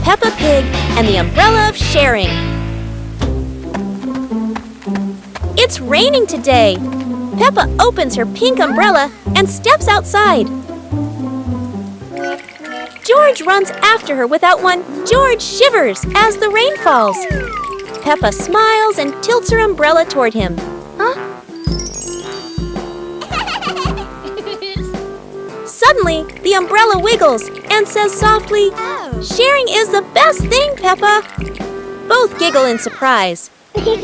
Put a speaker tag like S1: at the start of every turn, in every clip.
S1: Peppa Pig and the Umbrella of Sharing. It's raining today. Peppa opens her pink umbrella and steps outside. George runs after her without one. George shivers as the rain falls. Peppa smiles and tilts her umbrella toward him. Suddenly, the umbrella wiggles and says softly, "Sharing is the best thing, Peppa." Both giggle in surprise. Peppa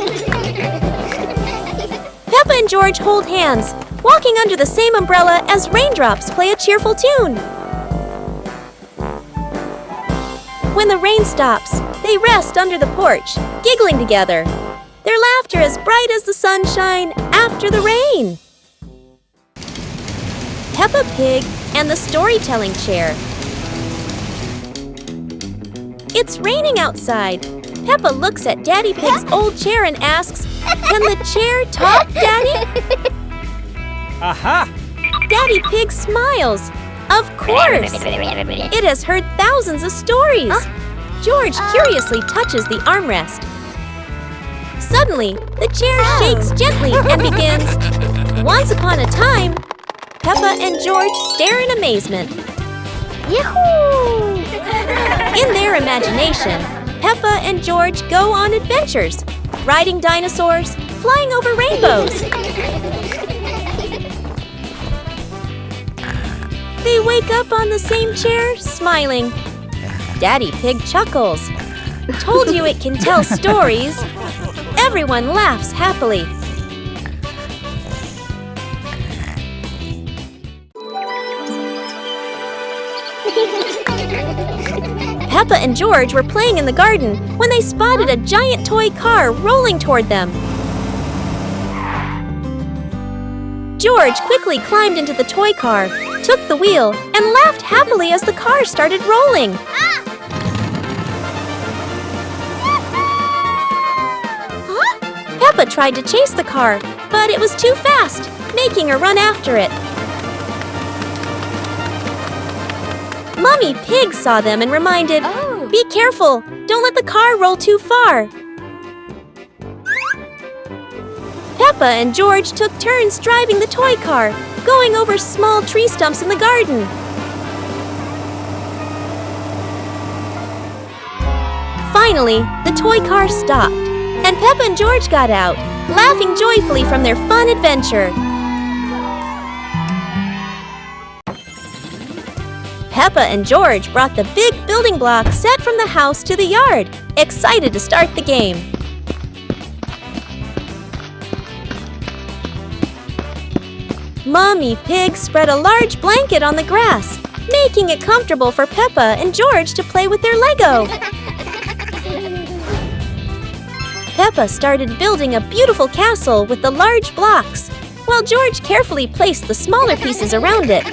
S1: and George hold hands, walking under the same umbrella as raindrops play a cheerful tune. When the rain stops, they rest under the porch, giggling together. Their laughter is bright as the sunshine after the rain. Peppa Pig and the Storytelling Chair. It's raining outside. Peppa looks at Daddy Pig's old chair and asks, "Can the chair talk, Daddy?"
S2: Aha!
S1: Daddy Pig smiles. Of course! It has heard thousands of stories. George curiously touches the armrest. Suddenly, the chair shakes gently and begins, "Once upon a time." Peppa and George stare in amazement. Yahoo! In their imagination, Peppa and George go on adventures, riding dinosaurs, flying over rainbows. They wake up on the same chair, smiling. Daddy Pig chuckles. "Told you it can tell stories." Everyone laughs happily. Peppa and George were playing in the garden when they spotted a giant toy car rolling toward them. George quickly climbed into the toy car, took the wheel, and laughed happily as the car started rolling. Peppa tried to chase the car, but it was too fast, making her run after it. Mummy Pig saw them and reminded, "Be careful, don't let the car roll too far." Peppa and George took turns driving the toy car, going over small tree stumps in the garden. Finally, the toy car stopped, and Peppa and George got out, laughing joyfully from their fun adventure. Peppa and George brought the big building block set from the house to the yard, excited to start the game. Mummy Pig spread a large blanket on the grass, making it comfortable for Peppa and George to play with their Lego. Peppa started building a beautiful castle with the large blocks, while George carefully placed the smaller pieces around it.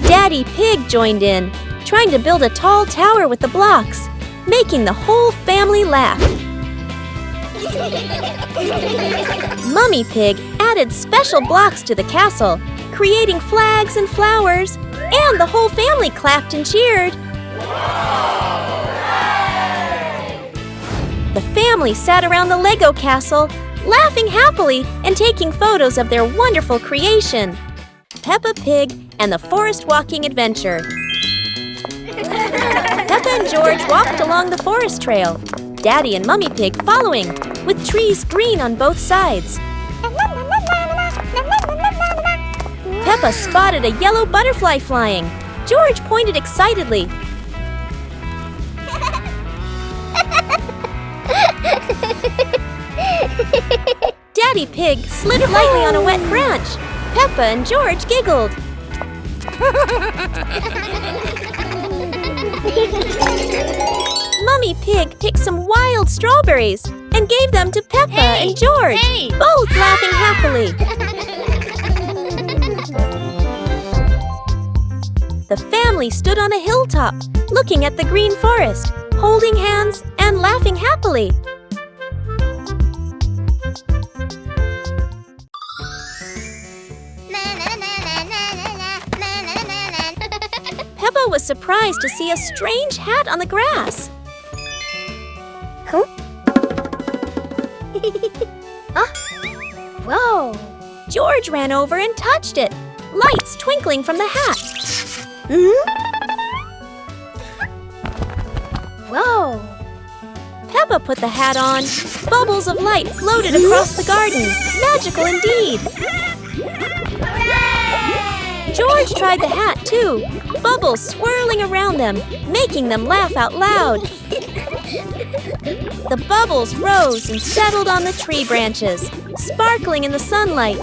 S1: Daddy Pig joined in, trying to build a tall tower with the blocks, making the whole family laugh. Mummy Pig added special blocks to the castle, creating flags and flowers, and the whole family clapped and cheered. The family sat around the Lego castle, laughing happily and taking photos of their wonderful creation, Peppa Pig and the Forest Walking Adventure. Peppa and George walked along the forest trail, Daddy and Mummy Pig following, with trees green on both sides. Peppa spotted a yellow butterfly flying. George pointed excitedly. Daddy Pig slid lightly on a wet branch. Peppa and George giggled. Mummy Pig picked some wild strawberries and gave them to Peppa and George, both laughing happily. The family stood on a hilltop, looking at the green forest, holding hands and laughing happily. was surprised to see a strange hat on the grass.
S2: Huh? Whoa!
S1: George ran over and touched it, lights twinkling from the hat.
S2: Whoa!
S1: Peppa put the hat on. Bubbles of light floated across the garden. Magical indeed. George tried the hat too, bubbles swirling around them, making them laugh out loud. The bubbles rose and settled on the tree branches, sparkling in the sunlight.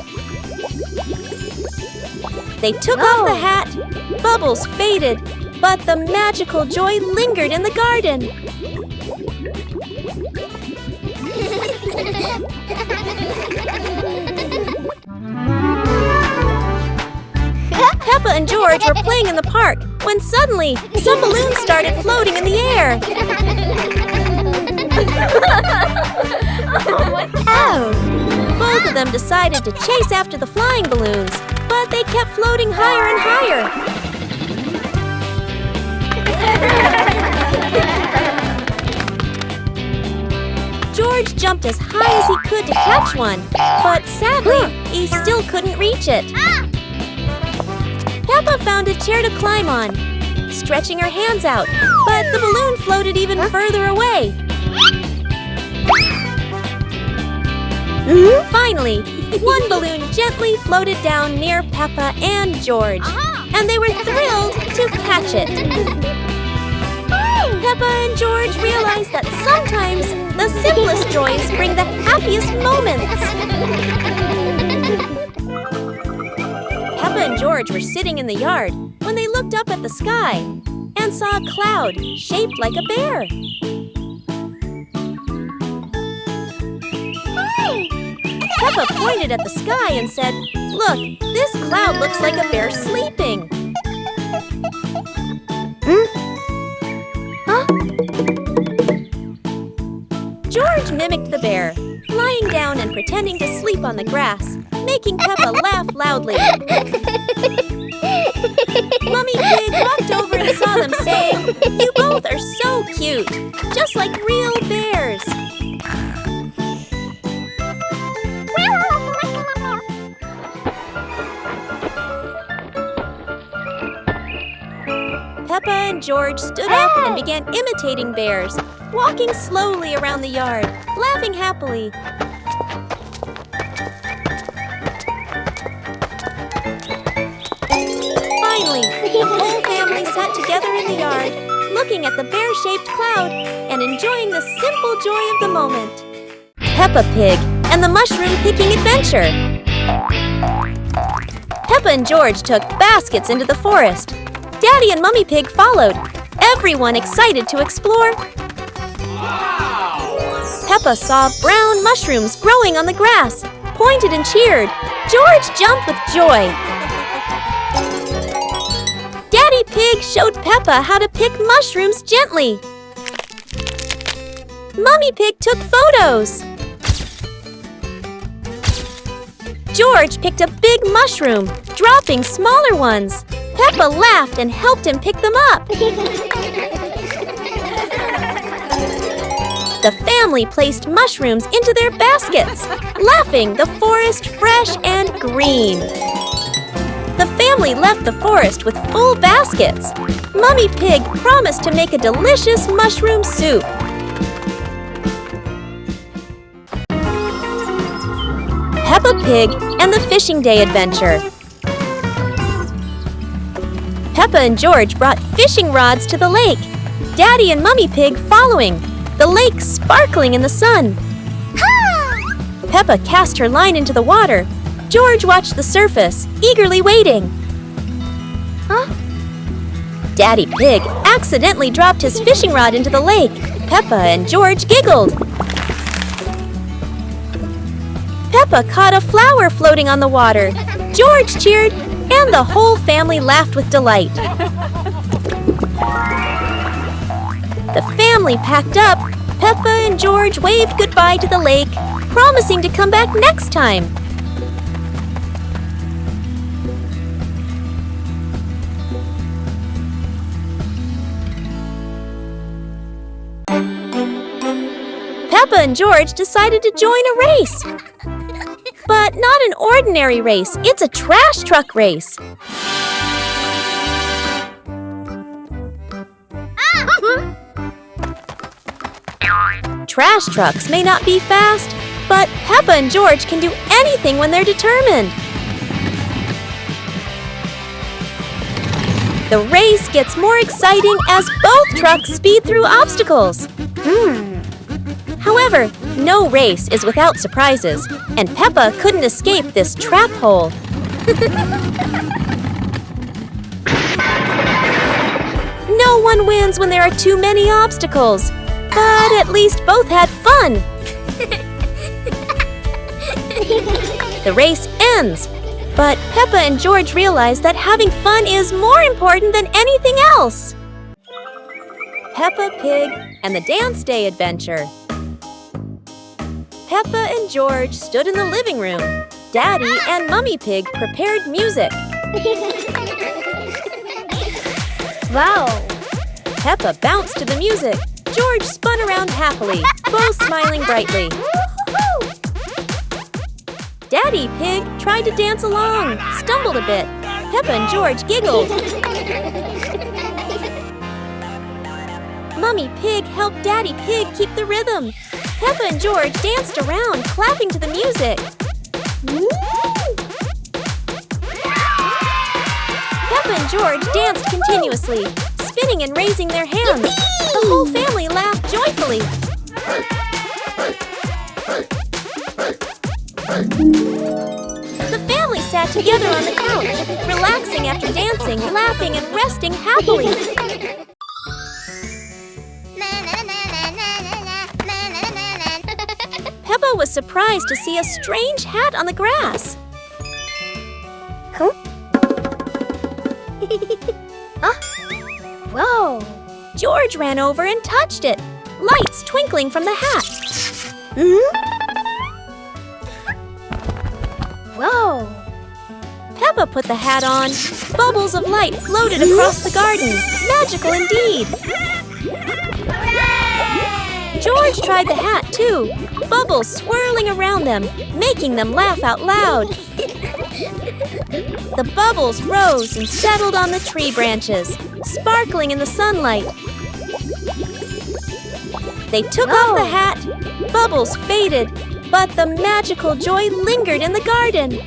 S1: They took off the hat, bubbles faded, but the magical joy lingered in the garden. Peppa and George were playing in the park when suddenly some balloons started floating in the air.
S2: Oh!
S1: Both of them decided to chase after the flying balloons, but they kept floating higher and higher. George jumped as high as he could to catch one, but sadly, he still couldn't reach it. Peppa found a chair to climb on, stretching her hands out, but the balloon floated even further away. Finally, one balloon gently floated down near Peppa and George, and they were thrilled to catch it. Peppa and George realized that sometimes the simplest joys bring the happiest moments. Peppa and George were sitting in the yard when they looked up at the sky and saw a cloud shaped like a bear. Peppa pointed at the sky and said, "Look, this cloud looks like a bear sleeping." George mimicked the bear, lying down and pretending to sleep on the grass, making Peppa laugh loudly. Mummy Pig walked over and saw them, saying, "You both are so cute, just like real bears." Peppa and George stood up and began imitating bears, walking slowly around the yard, laughing happily. Finally, the whole family sat together in the yard, looking at the bear-shaped cloud and enjoying the simple joy of the moment. Peppa Pig and the Mushroom Picking Adventure. Peppa and George took baskets into the forest. Daddy and Mummy Pig followed, everyone excited to explore. Wow! Peppa saw brown mushrooms growing on the grass, pointed and cheered. George jumped with joy. Daddy Pig showed Peppa how to pick mushrooms gently. Mummy Pig took photos. George picked a big mushroom, dropping smaller ones. Peppa laughed and helped him pick them up. The family placed mushrooms into their baskets, laughing the forest fresh and green. The family left the forest with full baskets. Mummy Pig promised to make a delicious mushroom soup. Peppa Pig and the Fishing Day Adventure. Peppa and George brought fishing rods to the lake, Daddy and Mummy Pig following, the lake sparkling in the sun. Peppa cast her line into the water. George watched the surface, eagerly waiting. Daddy Pig accidentally dropped his fishing rod into the lake. Peppa and George giggled. Peppa caught a flower floating on the water. George cheered, and the whole family laughed with delight. The family packed up. Peppa and George waved goodbye to the lake, promising to come back next time. Peppa and George decided to join a race. But not an ordinary race, it's a trash truck race. Trash trucks may not be fast, but Peppa and George can do anything when they're determined. The race gets more exciting as both trucks speed through obstacles. However, no race is without surprises, and Peppa couldn't escape this trap hole. No one wins when there are too many obstacles, but at least both had fun. The race ends, but Peppa and George realize that having fun is more important than anything else. Peppa Pig and the Dance Day Adventure. Peppa and George stood in the living room. Daddy and Mummy Pig prepared music.
S2: Wow!
S1: Peppa bounced to the music. George spun around happily, both smiling brightly. Daddy Pig tried to dance along, stumbled a bit. Peppa and George giggled. Mummy Pig helped Daddy Pig keep the rhythm. Peppa and George danced around, clapping to the music. Peppa and George danced continuously, spinning and raising their hands. The whole family laughed joyfully. The family sat together on the couch, relaxing after dancing, laughing, and resting happily. Peppa was surprised to see a strange hat on the grass.
S2: Huh? Whoa!
S1: George ran over and touched it, lights twinkling from the hat.
S2: Whoa!
S1: Peppa put the hat on. Bubbles of light floated across the garden. Magical indeed. George tried the hat too, bubbles swirling around them, making them laugh out loud. The bubbles rose and settled on the tree branches, sparkling in the sunlight. They took off the hat, bubbles faded, but the magical joy lingered in the garden.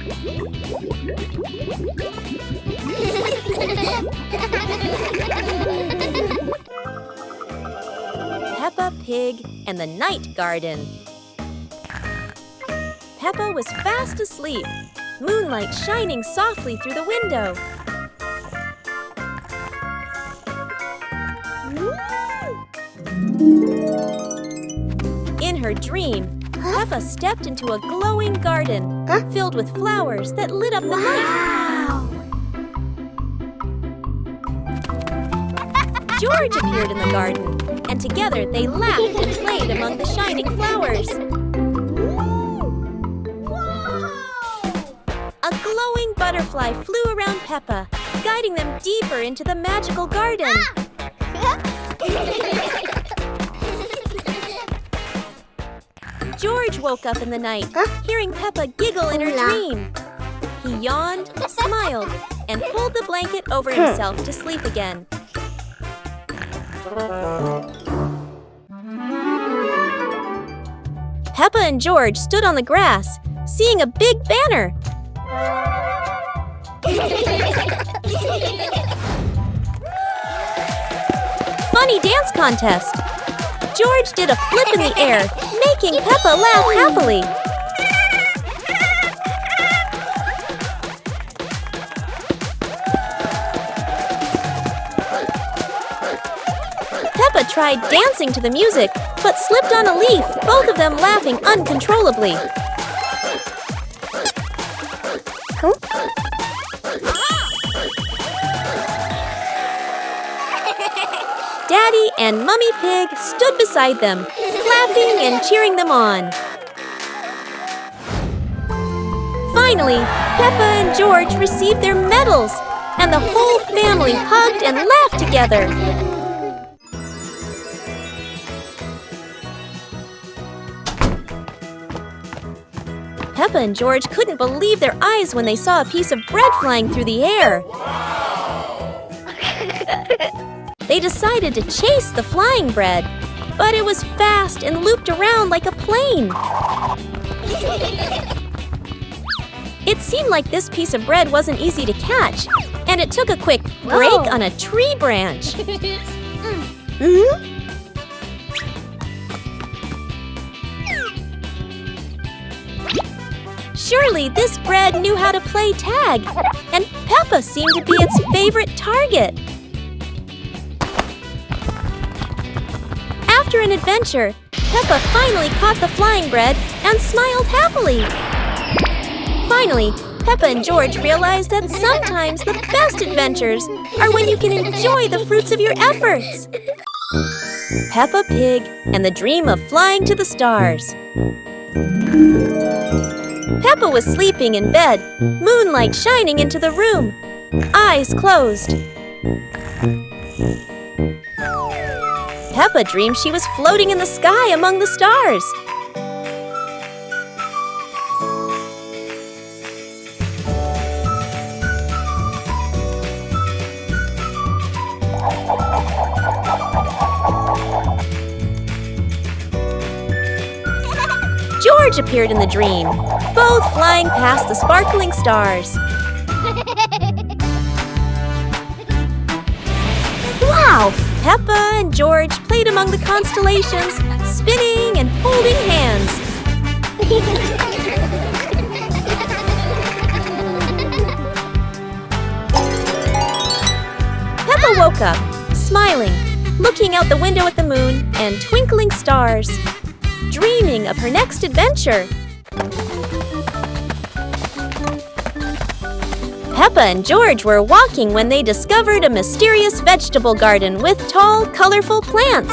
S1: Peppa Pig and the Night Garden. Peppa was fast asleep, moonlight shining softly through the window. In her dream, Peppa stepped into a glowing garden filled with flowers that lit up the night. George appeared in the garden, and together they laughed and played among the shining flowers. A glowing butterfly flew around Peppa, guiding them deeper into the magical garden. George woke up in the night, hearing Peppa giggle in her dream. He yawned, smiled, and pulled the blanket over himself to sleep again. Peppa and George stood on the grass, seeing a big banner. Funny dance contest. George did a flip in the air, making Peppa laugh happily. Peppa tried dancing to the music, but slipped on a leaf, both of them laughing uncontrollably. Daddy and Mummy Pig stood beside them, clapping and cheering them on. Finally, Peppa and George received their medals, and the whole family hugged and laughed together. Peppa and George couldn't believe their eyes when they saw a piece of bread flying through the air. They decided to chase the flying bread, but it was fast and looped around like a plane. It seemed like this piece of bread wasn't easy to catch, and it took a quick break on a tree branch. Surely this bread knew how to play tag, and Peppa seemed to be its favorite target. After an adventure, Peppa finally caught the flying bread and smiled happily. Finally, Peppa and George realized that sometimes the best adventures are when you can enjoy the fruits of your efforts. Peppa Pig and the Dream of Flying to the Stars. Peppa was sleeping in bed, moonlight shining into the room, eyes closed. Peppa dreamed she was floating in the sky among the stars. George appeared in the dream, both flying past the sparkling stars. Wow! Peppa and George played among the constellations, spinning and holding hands. Peppa woke up, smiling, looking out the window at the moon and twinkling stars, dreaming of her next adventure. Peppa and George were walking when they discovered a mysterious vegetable garden with tall, colorful plants.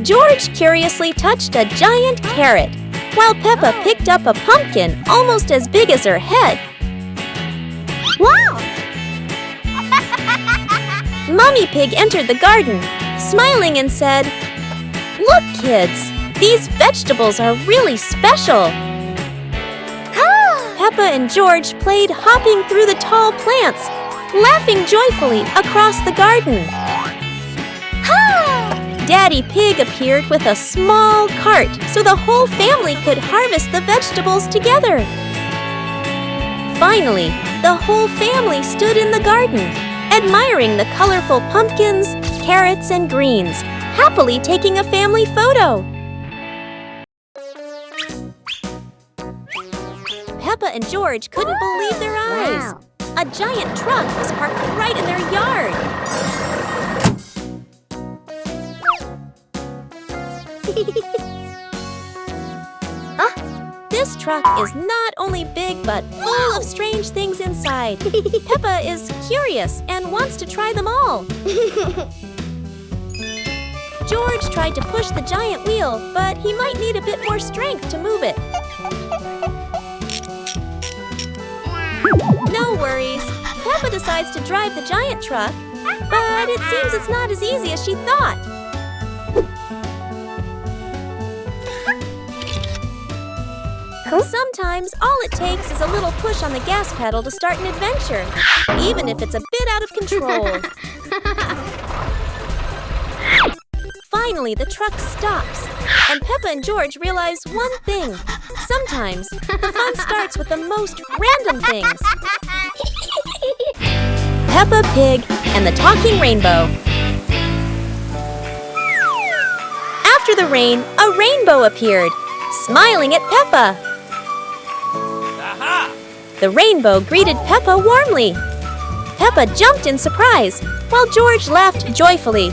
S1: George curiously touched a giant carrot, while Peppa picked up a pumpkin almost as big as her head.
S2: Wow!
S1: Mummy Pig entered the garden, smiling and said, "Look, kids! These vegetables are really special." Peppa and George played hopping through the tall plants, laughing joyfully across the garden. Daddy Pig appeared with a small cart so the whole family could harvest the vegetables together. Finally, the whole family stood in the garden, admiring the colorful pumpkins, carrots, and greens, happily taking a family photo. Peppa and George couldn't believe their eyes.
S2: Wow.
S1: A giant truck was parked right in their yard. This truck is not only big but full of strange things inside. Peppa is curious and wants to try them all. George tried to push the giant wheel, but he might need a bit more strength to move it. No worries. Peppa decides to drive the giant truck, but it seems it's not as easy as she thought. Sometimes all it takes is a little push on the gas pedal to start an adventure, even if it's a bit out of control. Finally, the truck stops, and Peppa and George realize one thing. Sometimes the fun starts with the most random things. Peppa Pig and the Talking Rainbow. After the rain, a rainbow appeared, smiling at Peppa. The rainbow greeted Peppa warmly. Peppa jumped in surprise, while George laughed joyfully.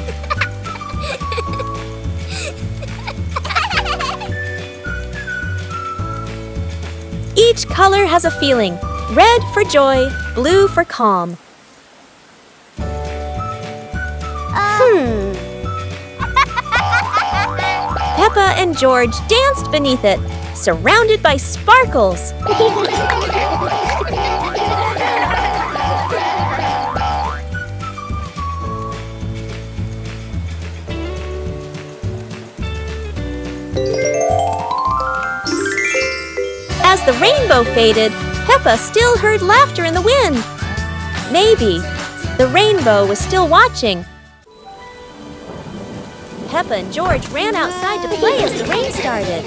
S1: Each color has a feeling. Red for joy, blue for calm. Peppa and George danced beneath it, surrounded by sparkles. the rainbow faded, Peppa still heard laughter in the wind. Maybe the rainbow was still watching. Peppa and George ran outside to play as the rain started.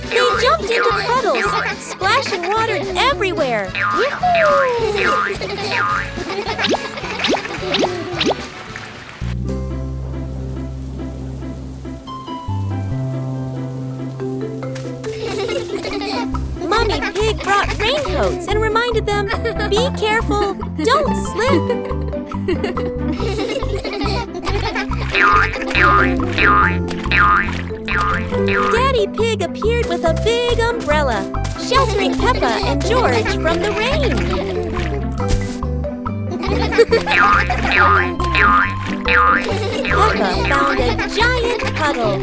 S1: They jumped into puddles, splashing water everywhere. Mommy Pig brought raincoats and reminded them, "Be careful, don't slip." Daddy Pig appeared with a big umbrella, sheltering Peppa and George from the rain. Peppa found a giant puddle,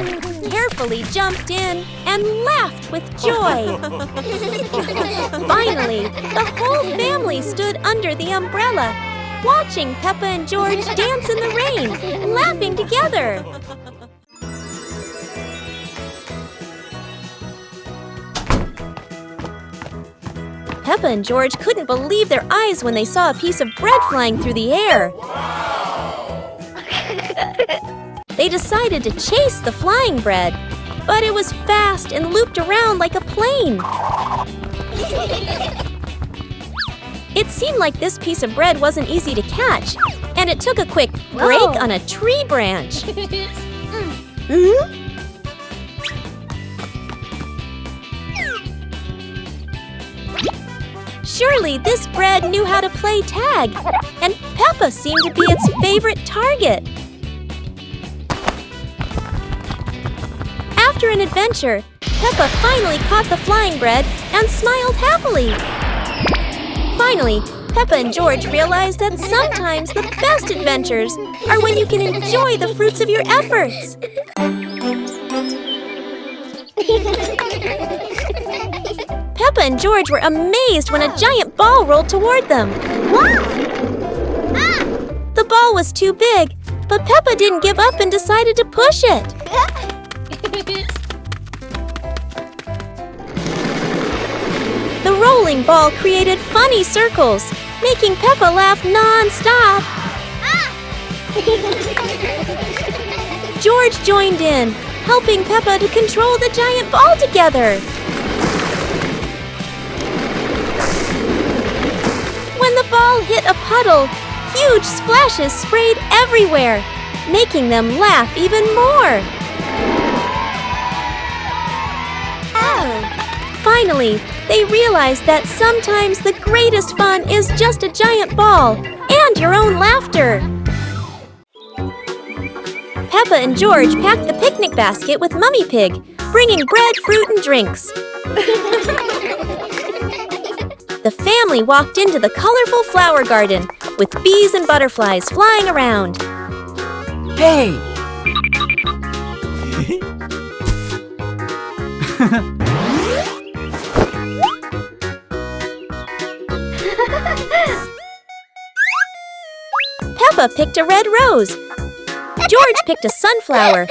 S1: carefully jumped in, and laughed with joy. Finally, the whole family stood under the umbrella, watching Peppa and George dance in the rain, laughing together. Peppa and George couldn't believe their eyes when they saw a piece of bread flying through the air. They decided to chase the flying bread, but it was fast and looped around like a plane. It seemed like this piece of bread wasn't easy to catch, and it took a quick break on a tree branch. Surely this bread knew how to play tag, and Peppa seemed to be its favorite target. After an adventure, Peppa finally caught the flying bread and smiled happily. Finally, Peppa and George realized that sometimes the best adventures are when you can enjoy the fruits of your efforts. Peppa and George were amazed when a giant ball rolled toward them. The ball was too big, but Peppa didn't give up and decided to push it. The rolling ball created funny circles, making Peppa laugh non-stop. George joined in, helping Peppa to control the giant ball together. When the ball hit a puddle, huge splashes sprayed everywhere, making them laugh even more. Finally, they realized that sometimes the greatest fun is just a giant ball and your own laughter. Peppa and George packed the picnic basket with Mummy Pig, bringing bread, fruit, and drinks. The family walked into the colorful flower garden with bees and butterflies flying around.
S3: Hey!
S1: Peppa picked a red rose. George picked a sunflower,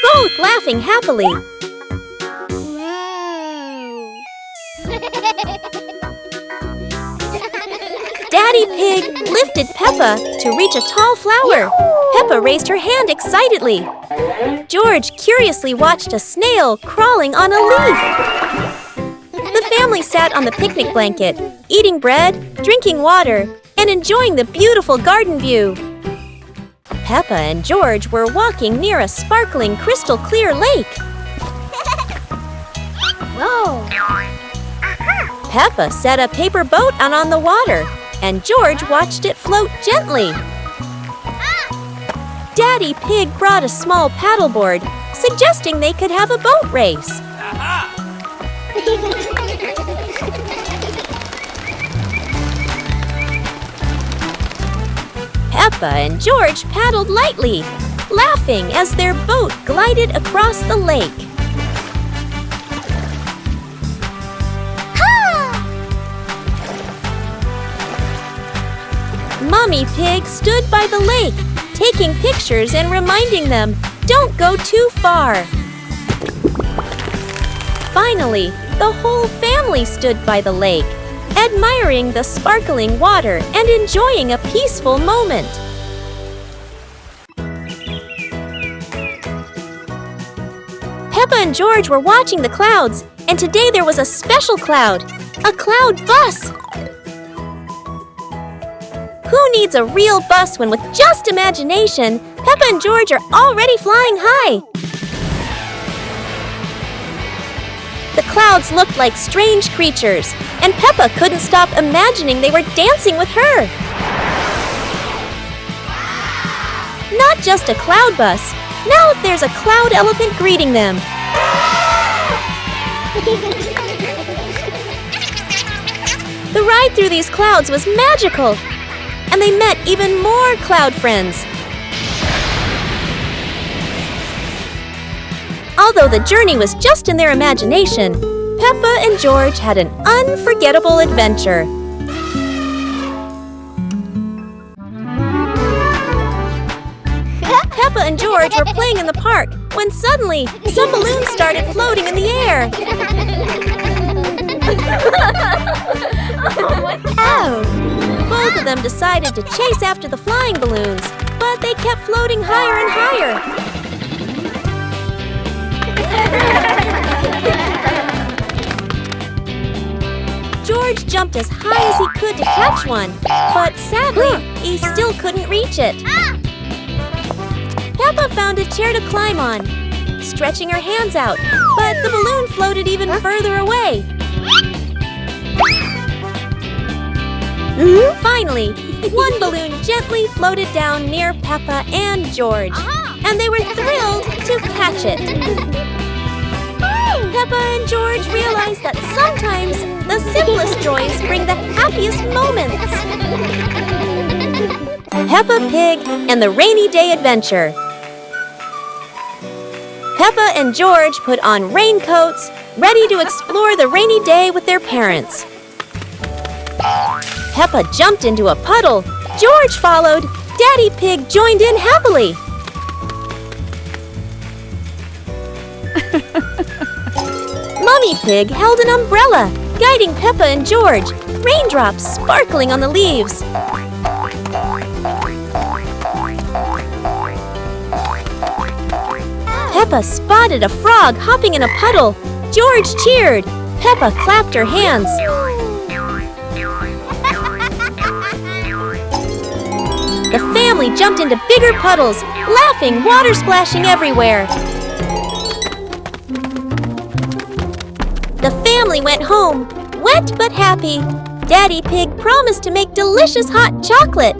S1: both laughing happily. Daddy Pig lifted Peppa to reach a tall flower. Peppa raised her hand excitedly. George curiously watched a snail crawling on a leaf. The family sat on the picnic blanket, eating bread, drinking water, and enjoying the beautiful garden view. Peppa and George were walking near a sparkling crystal-clear lake.
S2: Whoa!
S1: Peppa set a paper boat out on the water, and George watched it float gently. Daddy Pig brought a small paddleboard, suggesting they could have a boat race. Peppa and George paddled lightly, laughing as their boat glided across the lake. Mummy Pig stood by the lake, taking pictures and reminding them, "Don't go too far." Finally, the whole family stood by the lake, admiring the sparkling water and enjoying a peaceful moment. Peppa and George were watching the clouds, and today there was a special cloud, a cloud bus. Who needs a real bus when with just imagination, Peppa and George are already flying high? The clouds looked like strange creatures, and Peppa couldn't stop imagining they were dancing with her. Not just a cloud bus, now there's a cloud elephant greeting them. The ride through these clouds was magical, and they met even more cloud friends. Although the journey was just in their imagination, Peppa and George had an unforgettable adventure. Peppa and George were playing in the park when suddenly some balloons started floating in the air.
S2: Oh!
S1: Both of them decided to chase after the flying balloons, but they kept floating higher and higher. George jumped as high as he could to catch one, but sadly, he still couldn't reach it. Peppa found a chair to climb on, stretching her hands out, but the balloon floated even further away. Finally, one balloon gently floated down near Peppa and George, and they were thrilled to catch it. Peppa and George realized that sometimes the simplest joys bring the happiest moments. Peppa Pig and the Rainy Day Adventure. Peppa and George put on raincoats, ready to explore the rainy day with their parents. Peppa jumped into a puddle. George followed. Daddy Pig joined in happily. Mummy Pig held an umbrella, guiding Peppa and George, raindrops sparkling on the leaves. Peppa spotted a frog hopping in a puddle. George cheered. Peppa clapped her hands. The family jumped into bigger puddles, laughing, water splashing everywhere. The family went home, wet but happy. Daddy Pig promised to make delicious hot chocolate.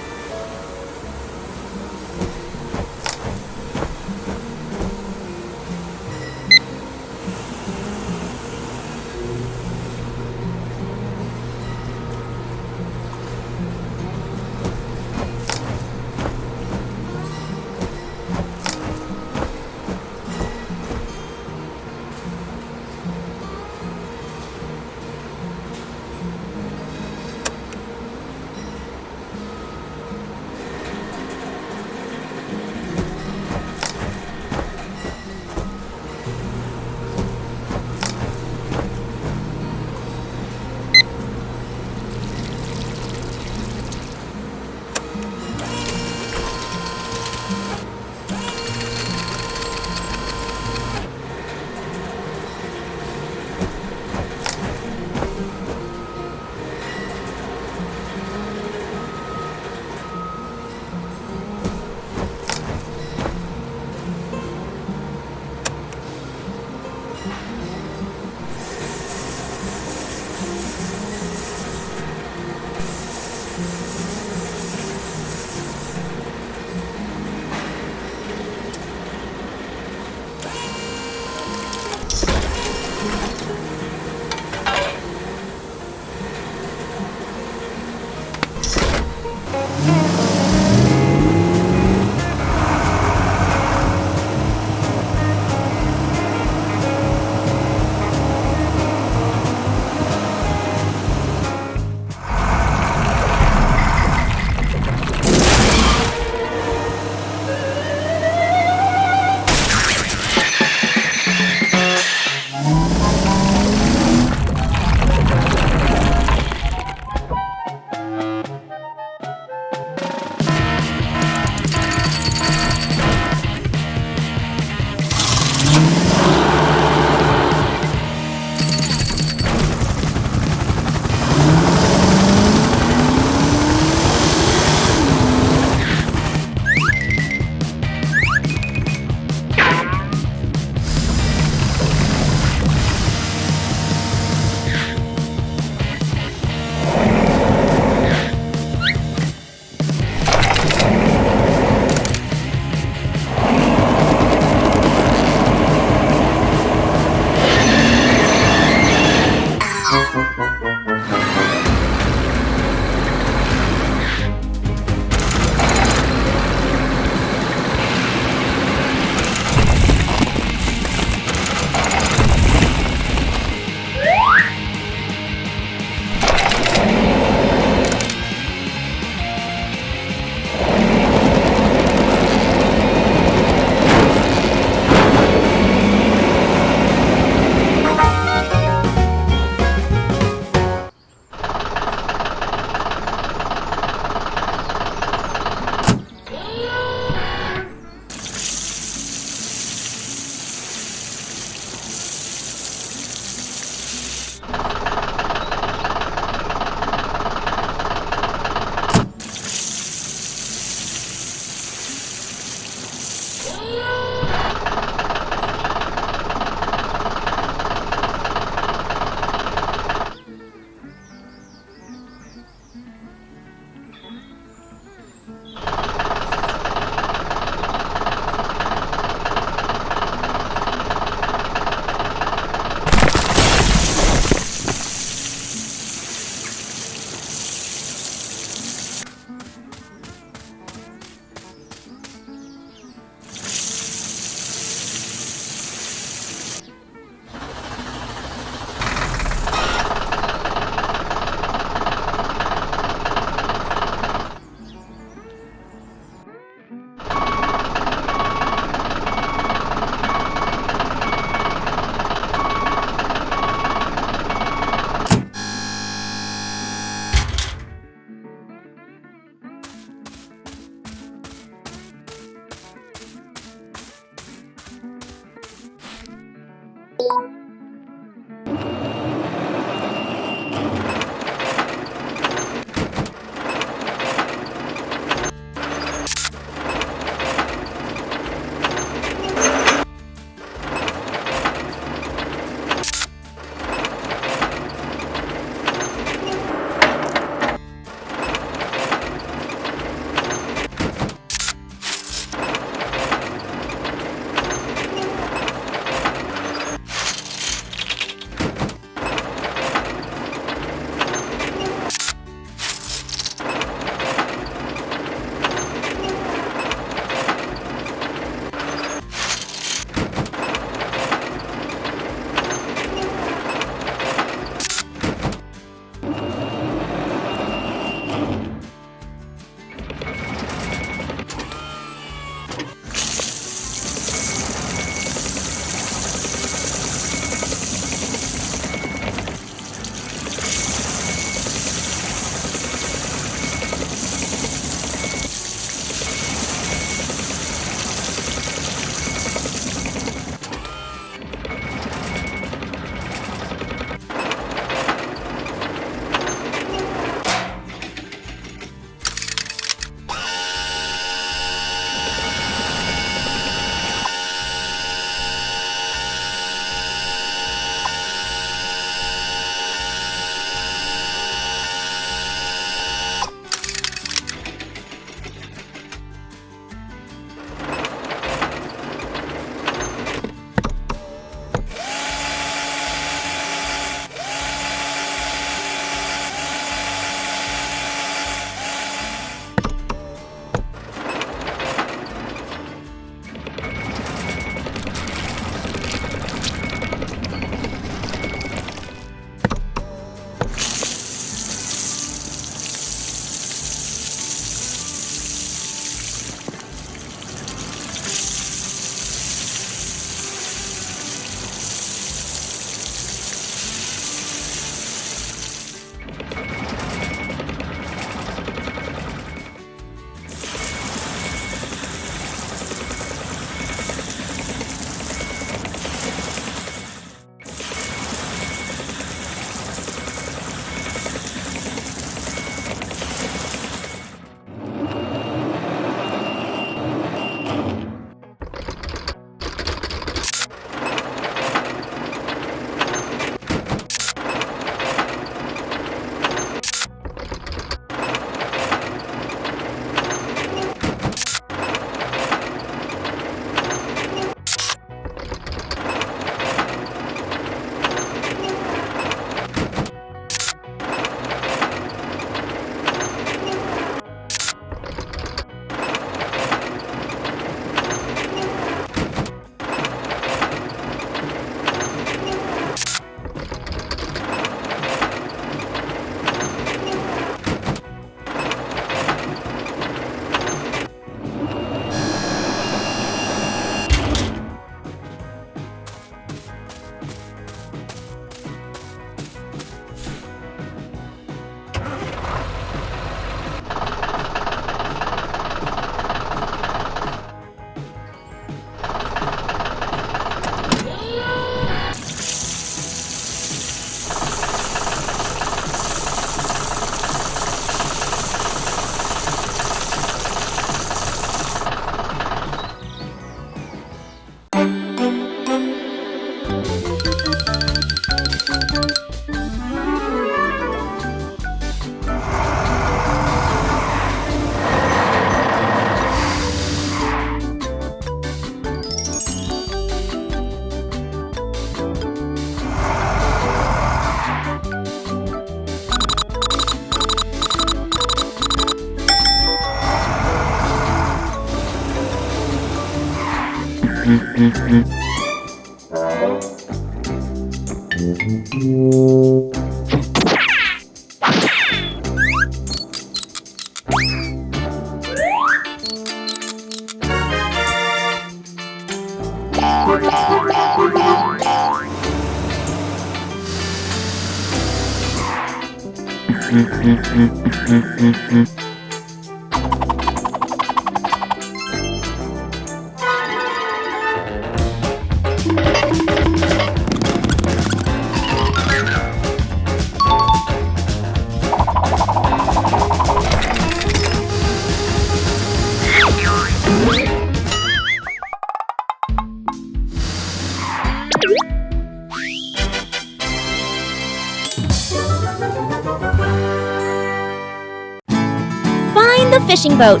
S1: Find the fishing boat.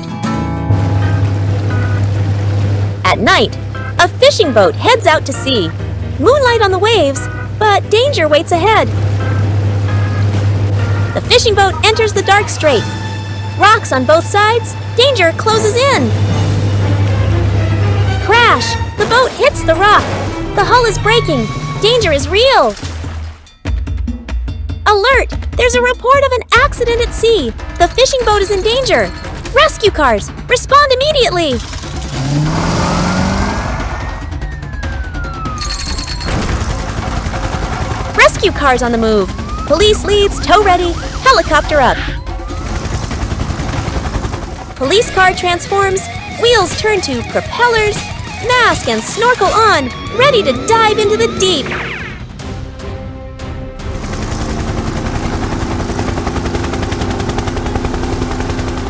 S1: At night, a fishing boat heads out to sea. Moonlight on the waves, but danger waits ahead. The fishing boat enters the dark strait. Rocks on both sides, danger closes in. Crash! The boat hits the rock. The hull is breaking. Danger is real. Alert! There's a report of an accident at sea. The fishing boat is in danger. Rescue cars, respond immediately. Rescue cars on the move. Police leads, tow ready, helicopter up. Police car transforms, wheels turn to propellers, mask and snorkel on, ready to dive into the deep.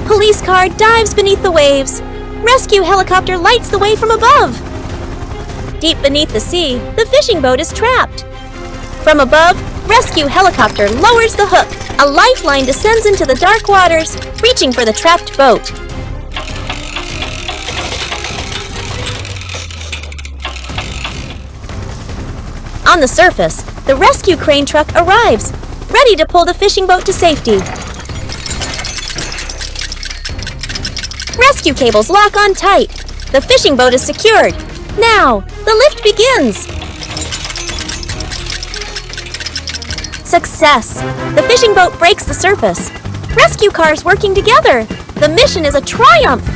S1: Police car dives beneath the waves. Rescue helicopter lights the way from above. Deep beneath the sea, the fishing boat is trapped. From above, rescue helicopter lowers the hook. A lifeline descends into the dark waters, reaching for the trapped boat. On the surface, the rescue crane truck arrives, ready to pull the fishing boat to safety. Rescue cables lock on tight. The fishing boat is secured. Now, the lift begins. Success! The fishing boat breaks the surface. Rescue cars working together. The mission is a triumph.